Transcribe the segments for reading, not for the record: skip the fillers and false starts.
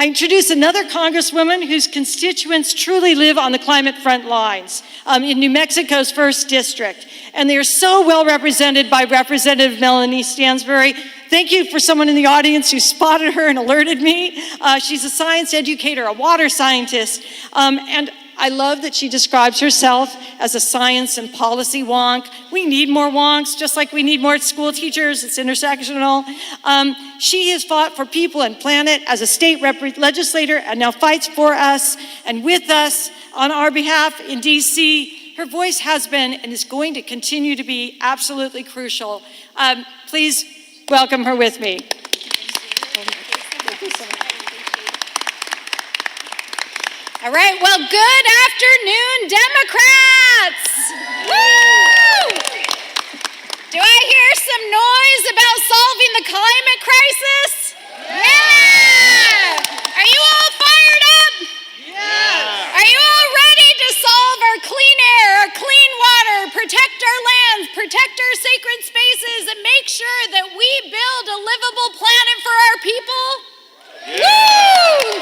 I introduce another Congresswoman whose constituents truly live on the climate front lines in New Mexico's 1st District. And they are so well represented by Representative Melanie Stansbury. Thank you for someone in the audience who spotted her and alerted me. She's a science educator, a water scientist, and I love that she describes herself as a science and policy wonk. We need more wonks, just like we need more school teachers. It's intersectional. She has fought for people and planet as a state legislator and now fights for us and with us on our behalf in DC. Her voice has been and is going to continue to be absolutely crucial. Please welcome her with me. All right, well, good afternoon, Democrats! Woo! Do I hear some noise about solving the climate crisis? Yeah! Are you all fired up? Yeah! Are you all ready to solve our clean air, our clean water, protect our lands, protect our sacred spaces, and make sure that we build a livable planet for our people? Yeah. Woo!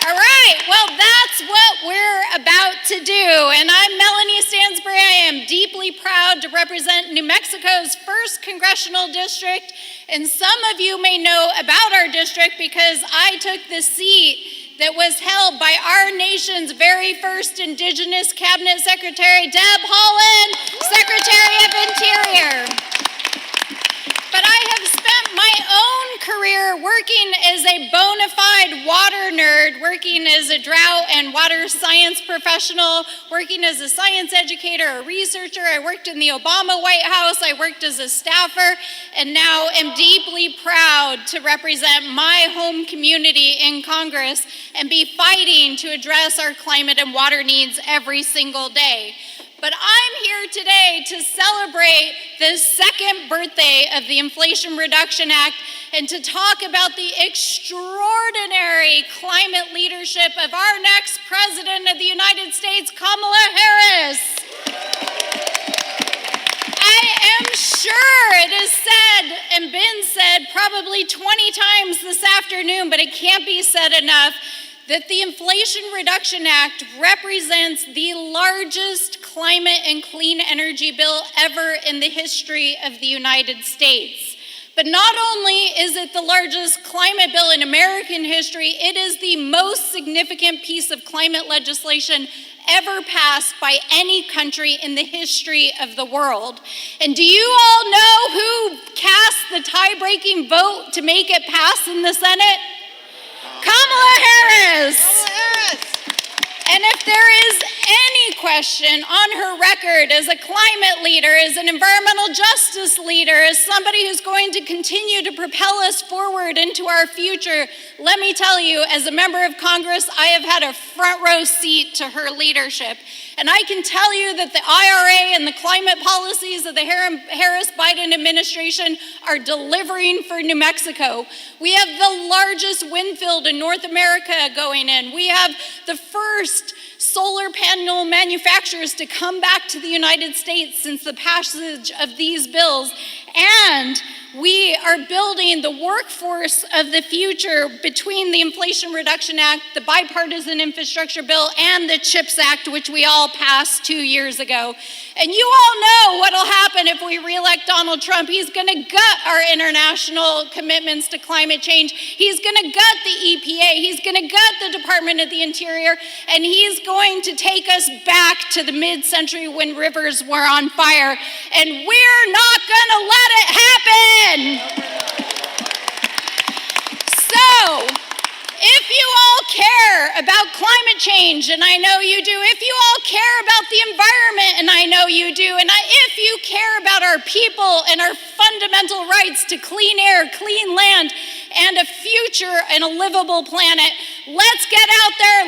All right, well, that's what we're about to do. And I'm Melanie Stansbury. I am deeply proud to represent New Mexico's 1st Congressional District. And some of you may know about our district because I took the seat that was held by our nation's very first Indigenous Cabinet Secretary, Deb Haaland, Secretary of Interior. But I have spent my own career working as a bona fide water nerd, working as a drought and water science professional, working as a science educator, a researcher. I worked in the Obama White House. I worked as a staffer, and now am deeply proud to represent my home community in Congress and be fighting to address our climate and water needs every single day. But I'm here today to celebrate the 2nd birthday of the Inflation Reduction Act and to talk about the extraordinary climate leadership of our next President of the United States, Kamala Harris. I am sure it is said and been said probably 20 times this afternoon, but it can't be said enough, that the Inflation Reduction Act represents the largest climate and clean energy bill ever in the history of the United States. But not only is it the largest climate bill in American history, it is the most significant piece of climate legislation ever passed by any country in the history of the world. And do you all know who cast the tie-breaking vote to make it pass in the Senate? Kamala Harris. And if there is any question on her record as a climate leader, as an environmental justice leader, as somebody who's going to continue to propel us forward into our future, let me tell you, as a member of Congress, I have had a front row seat to her leadership. And I can tell you that the IRA and the climate policies of the Harris-Biden administration are delivering for New Mexico. We have the largest wind field in North America going in. We have the first solar panel manufacturers to come back to the United States since the passage of these bills. And we are building the workforce of the future between the Inflation Reduction Act, the Bipartisan Infrastructure Bill, and the CHIPS Act, which we all passed 2 years ago. And you all know what'll happen if we reelect Donald Trump. He's gonna gut our international commitments to climate change. He's gonna gut the EPA. He's gonna gut the Department of the Interior. And he's going to take us back to the mid-century when rivers were on fire. And we're not gonna let it happen. So, if you all care about climate change, and I know you do, if you all care about the environment, and I know you do, and if you care about our people and our fundamental rights to clean air, clean land, and a future and a livable planet, let's get out there,